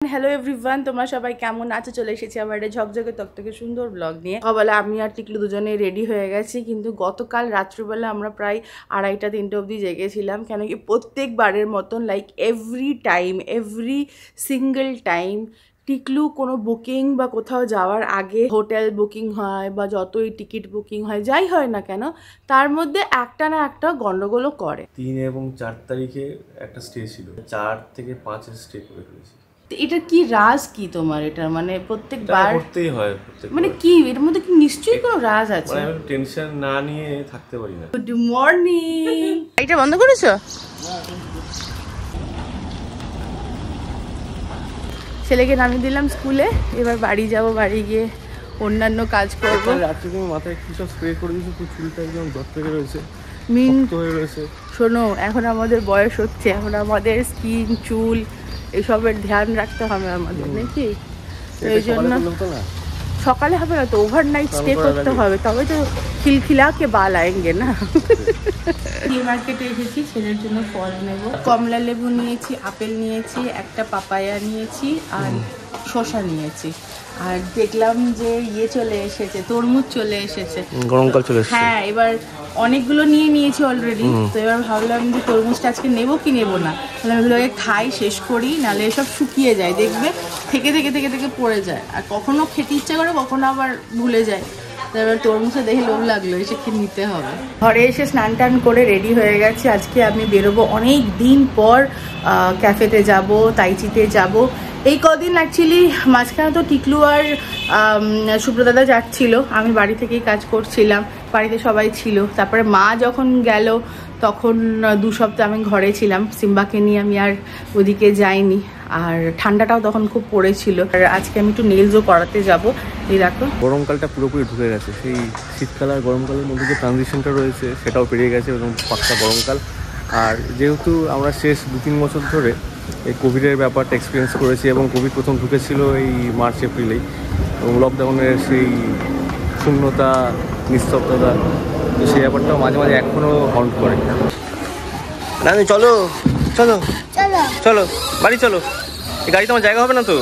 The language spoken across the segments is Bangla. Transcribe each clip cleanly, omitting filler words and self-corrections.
হ্যালো এভরিওয়ান, তোমরা সবাই কেমন আছো? চলে এসেছি আমার একটা ঝকঝকে তকতকে সুন্দর ব্লগ নিয়ে। সকালবেলা আমি আর টিকলু দুজনে রেডি হয়ে গেছি, কিন্তু গতকাল রাত্রিবেলা আমরা প্রায় 2:30-3টে অবধি জেগেছিলাম। কেন কি প্রত্যেকবারের মতন এভরি সিঙ্গেল টাইম টিকলু কোনো বুকিং বা কোথাও যাওয়ার আগে হোটেল বুকিং হয় বা যতই টিকিট বুকিং হয়, যাই হয় না কেন, তার মধ্যে একটা না একটা গন্ডগোলও করে। 3 এবং 4 তারিখে একটা স্টে ছিল, 4 থেকে 5 স্টে করে ফেলেছি। এটা কি রাজ কি তোমার? এটা মানে প্রত্যেকবার করতেই হয়, মানে কি এর মধ্যে কি নিশ্চয়ই কোনো রাজ আছে? মানে আমি টেনশন না নিয়ে থাকতে পারি না। Good morning. এটা বন্ধ করেছো? ছেলেকে নামিয়ে দিলাম স্কুলে, এবার বাড়ি যাব, বাড়ি গিয়ে অন্যান্য কাজ করব। রাত্রে তুমি মাথায় কি সব স্প্রে করে দিয়েছো, পুরো চুলটা একদম দত থেকে রয়েছে, মিন্ট হয়ে রয়েছে। শোনো, এখন আমাদের বয়স হচ্ছে, এখন আমাদের স্কিন চুল এসবের ধ্যান রাখতে হবে আমাদের, নাকি? এই জন্য সকালে হবে না তো, ওভারনাইট স্টে করতে হবে, তবে তো খিলখিলাকে বাল আয়েঙ্গে না। মার্কেটে এসেছি ছেলের জন্য ফল নেব। কমলা লেবু নিয়েছি, আপেল নিয়েছি, একটা পাপায়া নিয়েছি আর শসা নিয়েছি। আর দেখলাম যে চলে এসেছে, তরমুজ চলে এসেছে, গরমকাল চলে এসেছে। হ্যাঁ, এবার অনেকগুলো নিয়ে নিয়েছি অলরেডি, তো এবার ভাবলাম যে তরমুজটা আজকে নেবো কি নেবো না, তাহলে এগুলোকে খাই, শেষ করি, নাহলে এসব শুকিয়ে যায়, দেখবে থেকে থেকে থেকে থেকে পড়ে যায়, আর কখনো খেতে ইচ্ছা করে, কখনো আবার ভুলে যায়। এবার তরমুজটা দেখে লোভ লাগলো, এসে খেয়ে নিতে হবে। ঘরে এসে স্নান টান করে রেডি হয়ে গেছে। আজকে আমি বেরোবো অনেক দিন পর, ক্যাফেতে যাব, তাইচিতে যাব। এই কদিন অ্যাকচুয়ালি মাঝখানে তো টিকলু আর সুব্রতদা যাচ্ছিল, আমি বাড়ি থেকেই কাজ করছিলাম, বাড়িতে সবাই ছিল। তারপরে মা যখন গেল তখন 2 সপ্তাহ আমি ঘরে ছিলাম, সিম্বাকে নিয়ে আমি আর ওদিকে যাইনি, আর ঠান্ডাটাও তখন খুব পড়েছিল। আর আজকে আমি একটু নেলসও করাতে যাব। এই দেখো, গরমকালটা পুরোপুরি ঢুকে গেছে, সেই শীতকাল আর গরমকালের মধ্যে যে ট্রানজিশনটা রয়েছে সেটাও পেরিয়ে গেছে, এবং পাক্কা গরমকাল। আর যেহেতু আমরা শেষ 2-3 বছর ধরে এই কোভিডের ব্যাপারটা এক্সপিরিয়েন্স করেছি, এবং কোভিড প্রথম ঢুকেছিল এই মার্চ-এপ্রিলেই, এবং লকডাউনের সেই শূন্যতা, নিস্তব্ধতা, তো সেই ব্যাপারটাও মাঝে মাঝে এখনও হন্ট করে। না চলো চলো চলো চলো বাড়ি চলো, এই গাড়িতে আমার জায়গা হবে না তো।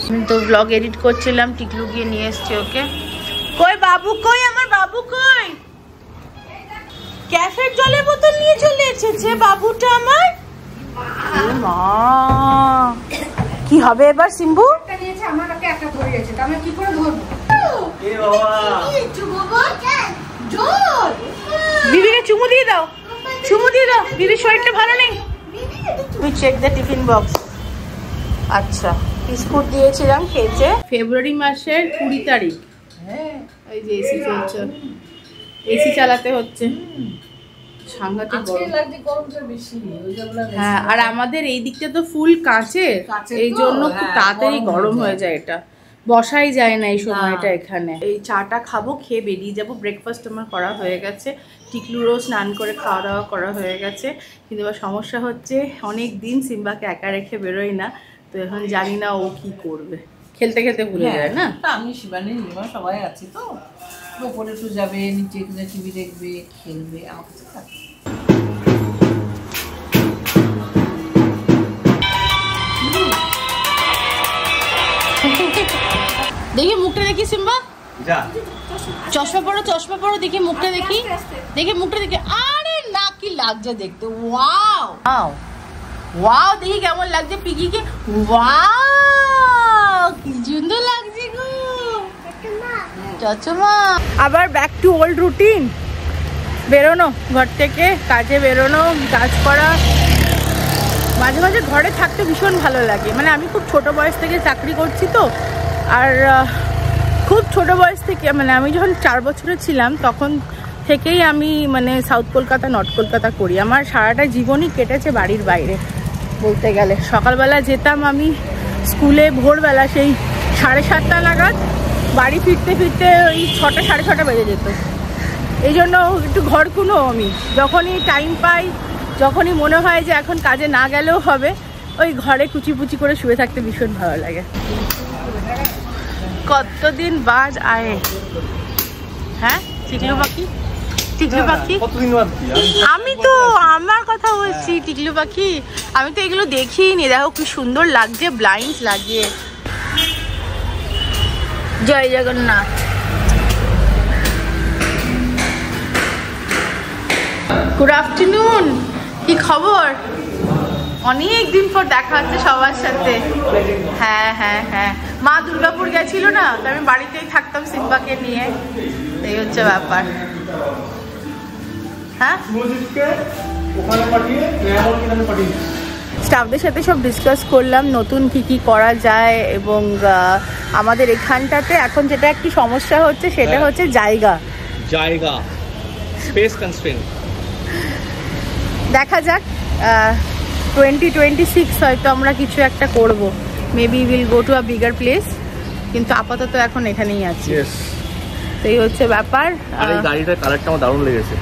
আমি তো ব্লগ এডিট করছিলাম, টিকলু গিয়ে নিয়ে এসছি ওকে। কই বাবু, কই আমার বাবু, কই? ক্যাফের জলের বোতল নিয়ে চলে এসেছে বাবুটা আমার। মা, কি হবে এবার সিম্বু? বিবিকে চুমু দিয়ে দাও, চুমু দিয়ে দাও, বিবির শরীরটা ভালো নেই। We check the tiffin box. আচ্ছা, বিস্কুট দিয়েছিলাম খেয়েছে। ফেব্রুয়ারি মাসের 20 তারিখ। এই যে এসি চলছে, এসি চালাতে হচ্ছে, সাংঘাতিক গরম। হ্যাঁ, আর আমাদের এই দিকটা তো ফুল কাঁচের, এই জন্য খুব তাড়াতাড়ি গরম হয়ে যায়, এটা বসাই যায় না এই সময়টা এখানে। এই চাটা খাবো, খেয়ে বেরিয়ে যাবো। ব্রেকফাস্ট আমার করা হয়ে গেছে, টিকলুরও স্নান করে খাওয়া দাওয়া করা হয়ে গেছে। কিন্তু এবার সমস্যা হচ্ছে, অনেক দিন সিম্বাকে একা রেখে বেরোই না, তো এখন জানি না ও কি করবে। খেলতে খেলতে ভুলে যায় না। আমি শিবানী নির্মা সবাই আছি, তো ওপরে একটু যাবে, নিচে একটু টিভি দেখবে, খেলবে, আমার কাছে থাকবে। দেখি মুখটা দেখি সিম্বা, চশমা পরো, চশমা পরো, দেখি মুখটা দেখি, দেখি মুখটা দেখি। আরে না, কি লাগছে দেখতে, ওয়াও ওয়াও, দেখি কেমন লাগছে পিকিকে। ওয়াও, কি সুন্দর লাগছে গো চশমা। আবার ব্যাক টু ওল্ড রুটিন, বেরোনো ঘর থেকে, কাজে বেরোনো, কাজ করা। মাঝে মাঝে ঘরে থাকতে ভীষণ ভালো লাগে, মানে আমি খুব ছোট বয়স থেকে চাকরি করছি তো, আর খুব ছোট বয়স থেকে, মানে আমি যখন 4 বছরের ছিলাম তখন থেকেই আমি মানে সাউথ কলকাতা, নর্থ কলকাতা করি। আমার সারাটা জীবনই কেটেছে বাড়ির বাইরে বলতে গেলে। সকালবেলা যেতাম আমি স্কুলে ভোরবেলা, সেই 7:30 নাগাদ, বাড়ি ফিরতে ফিরতে ওই 6টা 6:30 বেজে যেত। এই জন্য একটু ঘরকুনো আমি, যখনই টাইম পাই, যখনই মনে হয় যে এখন কাজে না গেলেও হবে, ওই ঘরে কুচিপুচি করে শুয়ে থাকতে ভীষণ ভালো লাগে। কতদিন বাদ আয়ে, হ্যাঁ টিকলু বাকি টিকলু পাখি? কতদিন বাদ কি? আমি তো আমার কথা বলছি, টিকলু পাখি আমি তো এগুলো দেখিনি। দেখো কি সুন্দর লাগছে ব্লাইন্ডস লাগিয়ে। জয় জগন্নাথ। গুড আফটারনুন, কি খবর? অনেক দিন পর দেখা হচ্ছে সবার সাথে। হ্যাঁ হ্যাঁ হ্যাঁ, মা দুর্গাপুর গেছিল না, তো আমি বাড়িতেই থাকতাম সিম্বাকে নিয়ে, এই হচ্ছে ব্যাপার। হ্যাঁ, স্টাফদের সাথে সব ডিসকাস করলাম নতুন কি কি করা যায়, এবং আমাদের এখানটাতে এখন যেটা একটু সমস্যা হচ্ছে সেটা হচ্ছে জায়গা, স্পেস কনস্ট্রেন্ট। দেখা যাক 2026 হয়তো আমরা কিছু একটা করব, maybe will go to a bigger place, কিন্তু আপাতত এখন এখানেই আছি। তো এই হচ্ছে ব্যাপার। আর এই গাড়িটার কালারটা আমার দারুণ লেগেছে।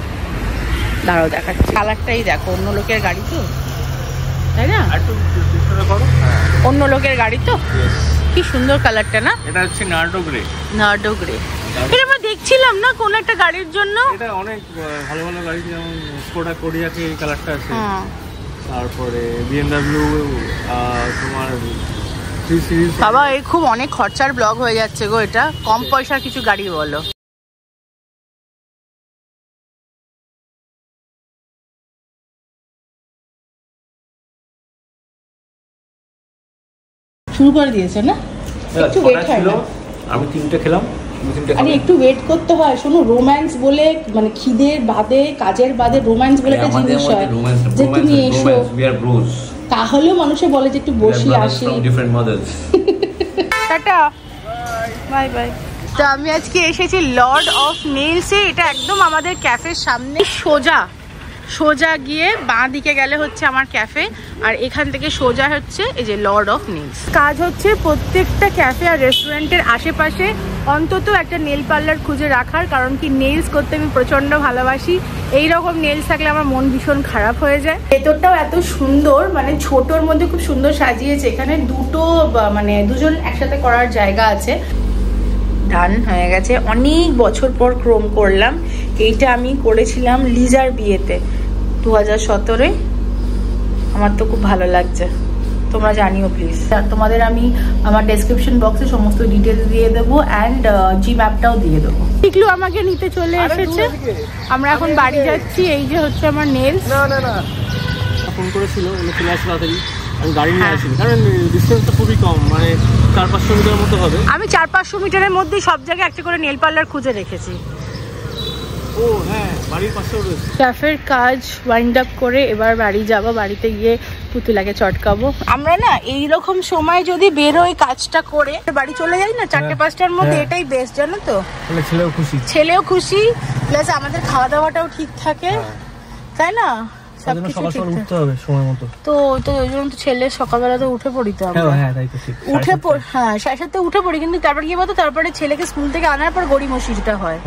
দাঁড়াও দেখাচ্ছি, কালারটাই দেখো, অন্য লোকের গাড়ি তো, তাই না? অন্য লোকের গাড়ি তো, কি সুন্দর কালারটা না? এটা হচ্ছে নার্ডো গ্রে। নার্ডো গ্রে, এটা আমরা দেখছিলাম না কোন একটা গাড়ির জন্য। এটা অনেক ভালো ভালো গাড়ি, যেমন স্কোডা কোডিয়াকে এই কালারটা আছে, তারপরে BMW তোমার 3 সিরিজ। বাবা এই খুব অনেক খরচার ব্লগ হয়ে যাচ্ছে গো, এটা কম পয়সার কিছু গাড়ি বলো। শুরু করে দিয়েছে না? একটু ওয়েট হয় না? আমি 3টে খেলাম। আরে একটু ওয়েট করতে হয়। শোনো, রোম্যান্স বলে মানে খিদের বাদে, কাজের বাদে রোম্যান্স বলে একটা জিনিস হয়, যে তুমি এসো, তাহলেও মানুষে বলে যে একটু বসি আসি। Tata, bye bye. তো আমি আজকে এসেছি লর্ড অফ নেলসে, এটা একদম আমাদের ক্যাফের সামনে। সোজা গিয়ে বাঁ দিকে গেলে হচ্ছে আমার ক্যাফে, আর এখান থেকে সোজা হচ্ছে এই যে লর্ড অফ নেলস। কাজ হচ্ছে প্রত্যেকটা ক্যাফে আর রেস্টুরেন্টের আশেপাশে অন্তত একটা নেল পার্লার খুঁজে রাখার, কারণ কি নেলস করতে আমি প্রচন্ড ভালোবাসি। এইরকম নেলস থাকলে আমার মন ভীষণ খারাপ হয়ে যায়। ভেতরটাও এত সুন্দর, মানে ছোটোর মধ্যে খুব সুন্দর সাজিয়েছে। এখানে মানে দুজন একসাথে করার জায়গা আছে। ডান হয়ে গেছে, অনেক বছর পর ক্রোম করলাম। এইটা আমি করেছিলাম লিজার বিয়েতে 2017-এ। আমার তো খুব ভালো লাগছে, তোমরা জানিও প্লিজ। তোমাদের আমি আমার ডেসক্রিপশন বক্সে সমস্ত ডিটেলস দিয়ে দেবো, অ্যান্ড জি ম্যাপটাও দিয়ে দেবো। টিকলু আমাকে নিতে চলে এসেছে, আমরা এখন বাড়ি যাচ্ছি। এই যে হচ্ছে আমার নেলস। না ফোন করেছিল, চলে আসবে তাড়াতাড়ি। আমি গাড়ি নিয়ে আসিনি, কারণ ডিস্টেন্সটা খুবই কম, মানে 400-500 মিটারের মতো হবে। আমি 400-500 মিটারের মধ্যে সব জায়গায় একটা করে নেল পার্লার খুঁজে রেখেছি। ও হ্যাঁ, বাড়ির পাশেও রয়েছে। ক্যাফের কাজ ওয়াইন্ড আপ করে এবার বাড়ি যাবো। বাড়িতে গিয়ে পুতুলাকে চটকাবো। আমরা না এইরকম সময় যদি বেরোই কাজটা করে বাড়ি চলে যাই না 4-5টার মধ্যে, এটাই বেস্ট, জানো তো? ছেলেও খুশি, প্লাস আমাদের খাওয়া দাওয়াটাও ঠিক থাকে, তাই না? উঠতে হবে সময় মতো। তো ওই জন্য তো ছেলে সকালবেলা তো উঠে পড়ি, তো হ্যাঁ 7:30 উঠে পড়ি, কিন্তু তারপর কি বলতো, তারপরে ছেলেকে স্কুল থেকে আনার পর গড়ি মসজিদটা হয়,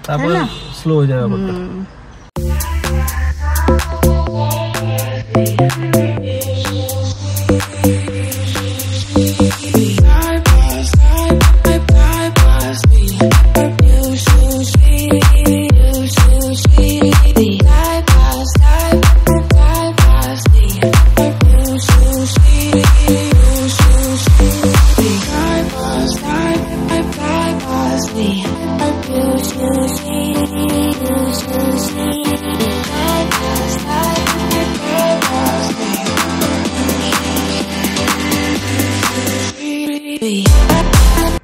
তারপরে স্লো হয়ে যাবে ব্যাপারটা।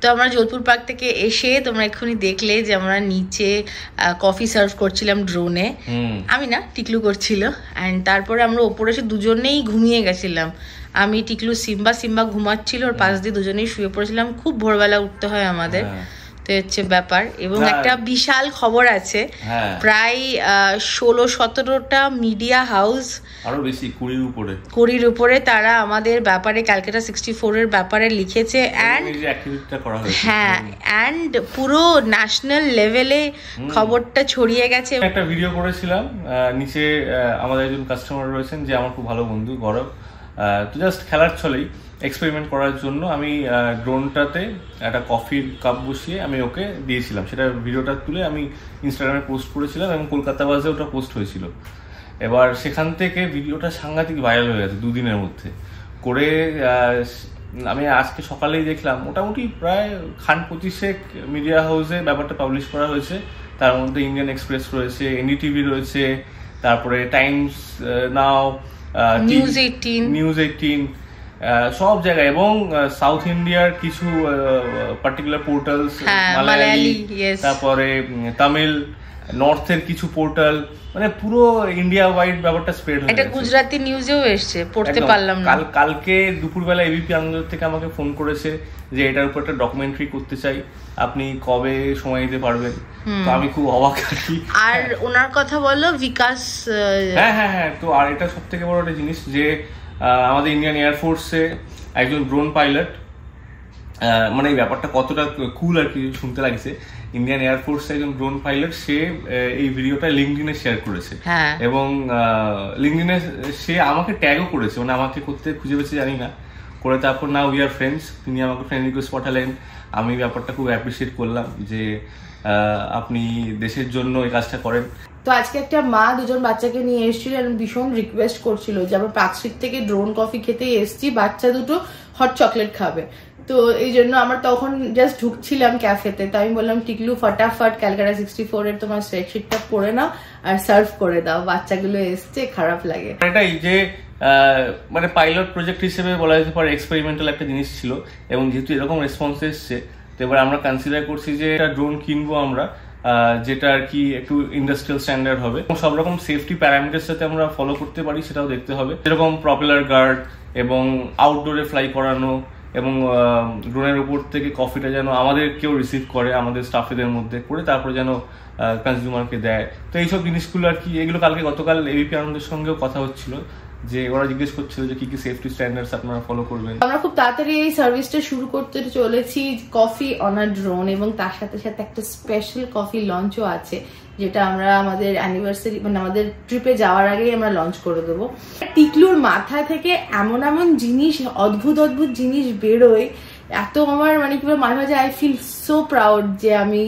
তো আমরা যোধপুর পার্ক থেকে এসে তোমরা এক্ষুনি দেখলে যে আমরা নিচে কফি সার্ভ করছিলাম ড্রোনে। আমি না, টিকলু করছিল। অ্যান্ড তারপরে আমরা ওপরে এসে দুজনেই ঘুমিয়ে গেছিলাম। আমি, টিকলু, সিম্বা ঘুমাচ্ছিল, ওর পাশ দিয়ে দুজনেই শুয়ে পড়েছিলাম। খুব ভোরবেলা উঠতে হয় আমাদের, তো হচ্ছে ব্যাপার। এবং একটা বিশাল খবর আছে, প্রায় 16-17টা মিডিয়া হাউস, আরো বেশি 20-র উপরে তারা আমাদের ব্যাপারে, ক্যালকাটা 64-এর ব্যাপারে লিখেছে। অ্যান্ড পুরো ন্যাশনাল লেভেলে খবরটা ছড়িয়ে গেছে। একটা ভিডিও করেছিলাম, নিচে আমাদের একজন কাস্টমার রয়েছেন যে আমার খুব ভালো বন্ধু গৌরব, তো জাস্ট খেলার ছলেই এক্সপেরিমেন্ট করার জন্য আমি ড্রোনটাতে একটা কফির কাপ বসিয়ে আমি ওকে দিয়েছিলাম। সেটা ভিডিওটা তুলে আমি ইনস্টাগ্রামে পোস্ট করেছিলাম এবং কলকাতা বাসে ওটা পোস্ট হয়েছিল। এবার সেখান থেকে ভিডিওটা সাংঘাতিক ভাইরাল হয়ে গেছে 2 দিনের মধ্যে করে। আমি আজকে সকালেই দেখলাম মোটামুটি প্রায় খান 25 মিডিয়া হাউসে ব্যাপারটা পাবলিশ করা হয়েছে। তার মধ্যে ইন্ডিয়ান এক্সপ্রেস রয়েছে, এনডিটিভি রয়েছে, তারপরে টাইমস নাও, নিউজ 18 সব জায়গায়, এবং সাউথ ইন্ডিয়ার কিছু পার্টিকুলার পোর্টালস, মালায়ালি, তারপরে তামিল, নর্থের কিছু পোর্টাল, মানে পুরো ইন্ডিয়া ওয়াইড ব্যাপারটা স্প্রেড হয়ে গেছে। গুজরাটি নিউজেও এসেছে, পড়তে পারলাম না। কালকে দুপুরবেলা এবিপি আনন্দ থেকে আমাকে ফোন করেছে যে এটার উপর একটা ডকুমেন্টারি করতে চাই, আপনি কবে সময় দিতে পারবেন? তো আমি খুব অবাক আছি। আর ওনার কথা বলো, বিকাশ। হ্যাঁ। তো আর এটা সব থেকে বড় একটা জিনিস যে আমাদের ইন্ডিয়ান এয়ারফোর্সে একজন ড্রোন পাইলট, মানে এই ব্যাপারটা কতটা কুল আর কি শুনতে লাগছে। ইন্ডিয়ান এয়ারফোর্সে একজন ড্রোন পাইলট, সে এই ভিডিওটা লিঙ্কডইনে শেয়ার করেছে এবং লিঙ্কডইনে সে আমাকে ট্যাগও করেছে, মানে আমাকে করতে খুঁজে পেয়েছে জানি না করে। তারপর না উই আর ফ্রেন্ডস, তিনি আমাকে ফ্রেন্ড রিকোয়েস্ট পাঠালেন। আমি ব্যাপারটা খুব অ্যাপ্রিসিয়েট করলাম যে আপনি দেশের জন্য এই কাজটা করেন। তো আজকে একটা মা 2জন বাচ্চাকে নিয়ে এসেছিল, ভীষণ রিকোয়েস্ট করছিল যে আমরা পার্কস্ট্রিট থেকে ড্রোন কফি খেতে এসেছি, বাচ্চা দুটো হট চকলেট খাবে। তো এই জন্য আমরা তখন জাস্ট ঢুকছিলাম ক্যাফেতে, তো আমি বললাম টিকলু ফটাফট ক্যালকাটা 64 এর তোমার স্প্রেডশিটটা পড়ে নাও আর সার্ভ করে দাও, বাচ্চাগুলো এসছে, খারাপ লাগে। এটাই যে মানে পাইলট প্রজেক্ট হিসেবে বলা যেতে পারে এক্সপেরিমেন্টাল একটা জিনিস ছিল, এবং যেহেতু এরকম রেসপন্স এসছে তো এবার আমরা কনসিডার করছি যে এটা ড্রোন কিনবো আমরা, যেটা আর কি একটু ইন্ডাস্ট্রিয়াল স্ট্যান্ডার্ড হবে, সব রকম সেফটি প্যারামিটার সাথে আমরা ফলো করতে পারি সেটাও দেখতে হবে। যেরকম প্রপেলার গার্ড এবং আউটডোরে ফ্লাই করানো, এবং ড্রোনের উপর থেকে কফিটা যেন আমাদের কেউ রিসিভ করে, আমাদের স্টাফেদের মধ্যে করে তারপরে যেন কনজিউমারকে দেয়। তো এইসব জিনিসগুলো আর কি, এগুলো গতকাল এবিপি আনন্দের সঙ্গেও কথা হচ্ছিল যে ওরা জিজ্ঞেস করছিল যে কি কি সেফটি স্ট্যান্ডার্ডস আপনারা ফলো করবেন। আমরা খুব তাড়াতাড়ি এই সার্ভিসটা শুরু করতে চলেছি, কফি অন আ ড্রোন, এবং তার সাথে সাথে একটা স্পেশাল কফি লঞ্চও আছে, যেটা আমরা আমাদের অ্যানিভার্সারি মানে আমাদের ট্রিপে যাওয়ার আগেই আমরা লঞ্চ করে দেবো। টিকলুর মাথা থেকে এমন এমন জিনিস, অদ্ভুত অদ্ভুত জিনিস বেরোয়, এত আমার মানে কি মাঝে মাঝে আই ফিল সো প্রাউড যে আমি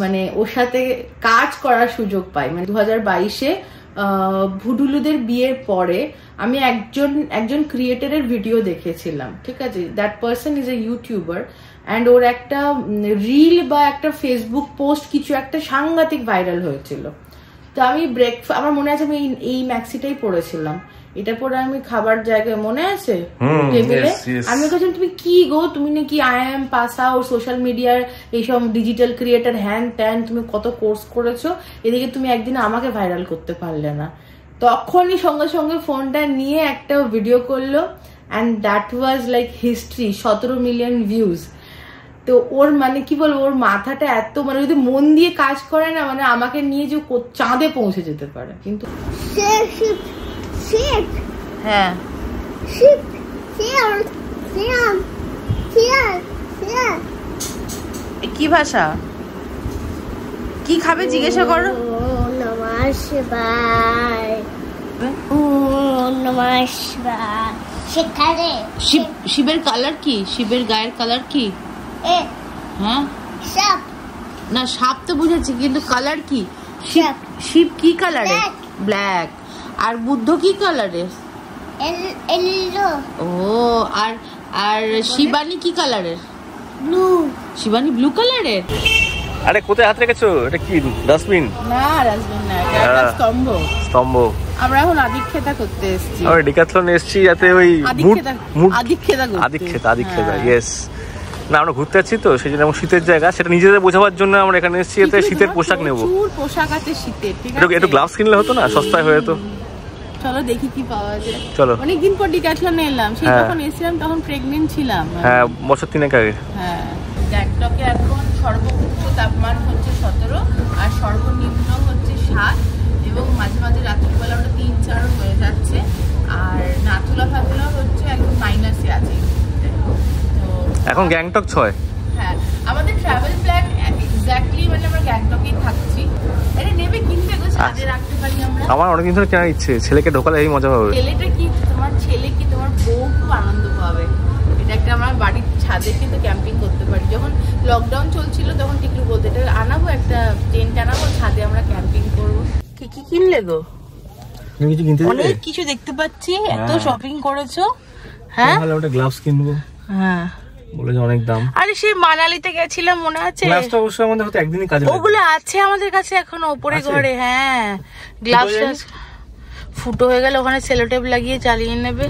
মানে ওর সাথে কাজ করার সুযোগ পাই। মানে 2022-এ ভুডুলুদের বিয়ের পরে আমি একজন ক্রিয়েটরের ভিডিও দেখেছিলাম, ঠিক আছে, that person is a YouTuber, and ওর একটা রিল বা একটা ফেসবুক পোস্ট কিছু একটা সাংঘাতিক ভাইরাল হয়েছিল। তো আমি আমার মনে আছে আমি এই ম্যাক্সিটাই পরেছিলাম, এটা পরে আমি খাবার জায়গায় মনে আছে টেবিলে আমি বলছিলাম তুমি কি গো, তুমি নাকি IIM পাস আউট, সোশ্যাল মিডিয়ার এইসব ডিজিটাল ক্রিয়েটার, হ্যান ত্যান, তুমি কত কোর্স করেছো, এদিকে তুমি একদিন আমাকে ভাইরাল করতে পারলে না। তখনই সঙ্গে সঙ্গে ফোনটা নিয়ে একটা ভিডিও করলো, and that was like history, 17 million views. তো ওর মানে কি বলবো, ওর মাথাটা এত মানে যদি মন দিয়ে কাজ করে না, মানে আমাকে নিয়ে যে চাঁদে পৌঁছে যেতে পারে। কিন্তু হ্যাঁ কি ভাষা, কি খাবে জিজ্ঞাসা করো। শিবের কালার কি, শিবের গায়ের কালার কি? হ্যাঁ না, সাপ তো বুঝেছি, কিন্তু কালার কি? শিব কি কালারের? ব্ল্যাক। আর বুদ্ধ কি কালারের? ও, আর শিবানী কি কালারের? ব্লু। শিবানী ব্লু কালারের। আরে কোথায় হাত রেখেছো? এটা কি ডাস্টবিন? না ডাস্টবিন না, এটা স্তম্ভ। স্তম্ভ। আমরা এখন আদিক্ষেতা করতে এসেছি। আমরা ডিকাথলন এসেছি যাতে ওই আদিক্ষেতা ইয়েস না, আমরা ঘুরতে যাচ্ছি তো সেই জন্য, শীতের জায়গা সেটা নিজেদের বোঝাবার জন্য আমরা এখানে এসেছি, এতে শীতের পোশাক নেবো। পোশাক আছে শীতের, ঠিক আছে, একটু গ্লাভস কিনলে হতো না, সস্তায় হয়ে যেত। চলো দেখি কি পাওয়া যায়। চলো, অনেকদিন পর ডিকাথলনে এলাম, সেই যখন এসেছিলাম তখন প্রেগনেন্ট ছিলাম। হ্যাঁ, বছর 3 আগে। হ্যাঁ, গ্যাংটকে এখন সর্বোচ্চ তাপমান হচ্ছে 17 আর সর্বনিম্ন হচ্ছে 7, এবং মাঝে মাঝে রাত্রিবেলা ওটা 3-4 হয়ে যাচ্ছে, আর নাথুলা ফাতুলা হচ্ছে একদম মাইনাসে আছে। তো এখন গ্যাংটক 6। হ্যাঁ, আমাদের ট্রাভেল প্ল্যান এক্স্যাক্টলি মানে আমরা গ্যাংটকেই থাকছি। আরে নেবে কিনবে গো, সাথে রাখতে পারি আমরা। আমার অনেকদিন ধরে কেনার ইচ্ছে, ছেলেকে ঢোকালে এই মজা হবে। ছেলেটা কি তোমার ছেলে কি তোমার বউ ছাদে কিন্তু ক্যাম্পিং করতে পারি। যখন লকডাউন চলছিল তখন টিকলু বলতে এটা আনাবো, একটা টেন্ট আনাবো, ছাদে আমরা ক্যাম্পিং করবো। কি কি কিনলে গো? অনেক কিছু দেখতে পাচ্ছি, এত শপিং করেছো। হ্যাঁ ভালো, ওটা গ্লাভস কিনবো। হ্যাঁ বলেছে অনেক দাম। আরে সেই মানালিতে গেছিলাম মনে আছে? গ্লাভসটা অবশ্য আমাদের হয়তো একদিনই কাজে লাগবে। ওগুলো আছে আমাদের কাছে এখনো উপরে ঘরে। হ্যাঁ গ্লাভসটা ফুটো হয়ে গেলে ওখানে সেলোটেপ লাগিয়ে চালিয়ে নেবে।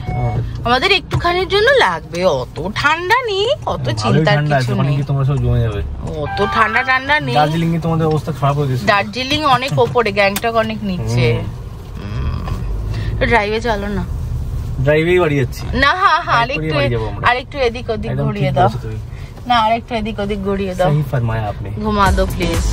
আমাদের একটুখানির জন্য লাগবে, অত ঠান্ডা নেই, অত চিন্তার কিছু নেই। তোমরা সব জমে যাবে, অত ঠান্ডা ঠান্ডা নেই। দার্জিলিং এ তোমাদের অবস্থা খারাপ হয়ে গেছে। দার্জিলিং অনেক ওপরে, গ্যাংটক অনেক নিচে। ড্রাইভে চলো না। ড্রাইভেই বাড়ি যাচ্ছি না। হ্যাঁ আরেকটু এদিক ওদিক ঘুরিয়ে দাও না, আরেকটু এদিক ওদিক ঘুরিয়ে দাও। সহি ফরমায়া আপনি। ঘুমা দো প্লিজ।